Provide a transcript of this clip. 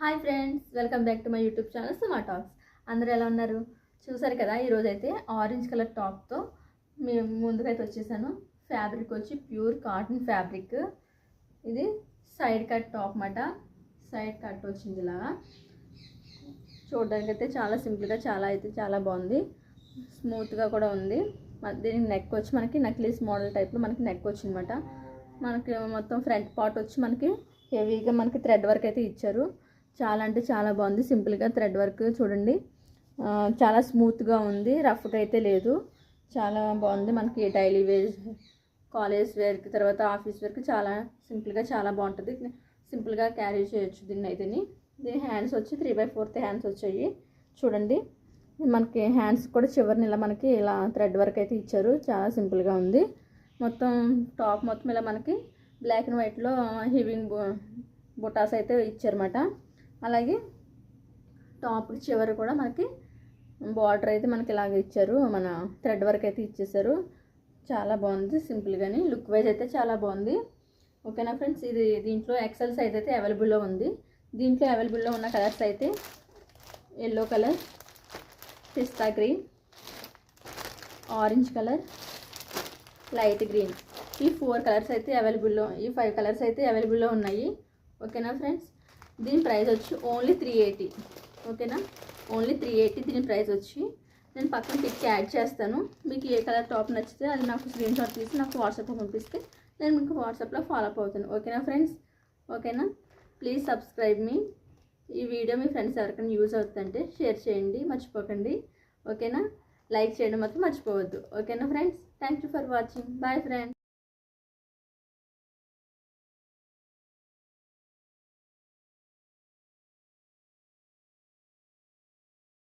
Hi friends, welcome back to my YouTube channel Suma talks. అందరూ ఎలా ఉన్నారు? చూసారు కదా, ఈరోజైతే ఆరెంజ్ కలర్ టాప్తో మేము ముందుకైతే వచ్చేసాను. ఫ్యాబ్రిక్ వచ్చి ప్యూర్ కాటన్ ఫ్యాబ్రిక్. ఇది సైడ్ కట్ టాప్ అన్నమాట. సైడ్ కట్ వచ్చింది ఇలాగా. చూడడానికి అయితే చాలా సింపుల్గా చాలా బాగుంది. స్మూత్గా కూడా ఉంది. దీనికి నెక్ వచ్చి మనకి నెక్లెస్ మోడల్ టైప్లో మనకి నెక్ వచ్చిందన్నమాట. మనకి మొత్తం ఫ్రంట్ పార్ట్ వచ్చి మనకి హెవీగా మనకి థ్రెడ్ వర్క్ అయితే ఇచ్చారు. చాలా అంటే చాలా బాగుంది. సింపుల్గా థ్రెడ్ వర్క్ చూడండి, చాలా స్మూత్గా ఉంది. రఫ్గా అయితే లేదు. చాలా బాగుంది. మనకి డైలీ వేర్, కాలేజ్ వేర్కి, తర్వాత ఆఫీస్ వేర్కి చాలా సింపుల్గా చాలా బాగుంటుంది. సింపుల్గా క్యారీ చేయొచ్చు దీన్ని అయితే. దీని హ్యాండ్స్ వచ్చి 3/4 హ్యాండ్స్ వచ్చాయి. చూడండి, మనకి హ్యాండ్స్ కూడా చివరిని ఇలా మనకి ఇలా థ్రెడ్ వర్క్ అయితే ఇచ్చారు. చాలా సింపుల్గా ఉంది. మొత్తం టాప్ మొత్తం ఇలా మనకి బ్లాక్ అండ్ వైట్లో హెవింగ్ బుటాస్ అయితే ఇచ్చారన్నమాట. అలాగే టాప్ చివరి కూడా మనకి బార్డర్ అయితే మనకి ఇలాగ ఇచ్చారు. మన థ్రెడ్ వర్క్ అయితే ఇచ్చేసారు. చాలా బాగుంది. సింపుల్గాని లుక్ వైజ్ అయితే చాలా బాగుంది. ఓకేనా ఫ్రెండ్స్, ఇది దీంట్లో ఎక్సెల్ సైజ్ అయితే అవైలబుల్లో ఉంది. దీంట్లో అవైలబుల్లో ఉన్న కలర్స్ అయితే ఎల్లో కలర్, పిస్తా green, orange colour, light green, ఈ 4 కలర్స్ అయితే అవైలబుల్లో, ఈ 5 కలర్స్ అయితే అవైలబుల్లో ఉన్నాయి. ఓకేనా ఫ్రెండ్స్, దీని ప్రైస్ వచ్చి ఓన్లీ 380. ఓకేనా, ఓన్లీ 380 దీని ప్రైస్ వచ్చి. నేను పక్కన పిక్ యాడ్ చేస్తాను. మీకు ఏ కలర్ టాప్ నచ్చితే అది నాకు స్క్రీన్ షాట్ తీసి నాకు వాట్సాప్లో పంపిస్తే నేను మీకు వాట్సాప్లో ఫాలో అప్ అవుతాను. ఓకేనా ఫ్రెండ్స్, ఓకేనా, ప్లీజ్ సబ్స్క్రైబ్ మీ. ఈ వీడియో మీ ఫ్రెండ్స్ ఎవరికైనా యూజ్ అవుతుందంటే షేర్ చేయండి, మర్చిపోకండి. ఓకేనా, లైక్ చేయడం మాత్రం మర్చిపోవద్దు. ఓకేనా friends, thank you for watching. Bye friends.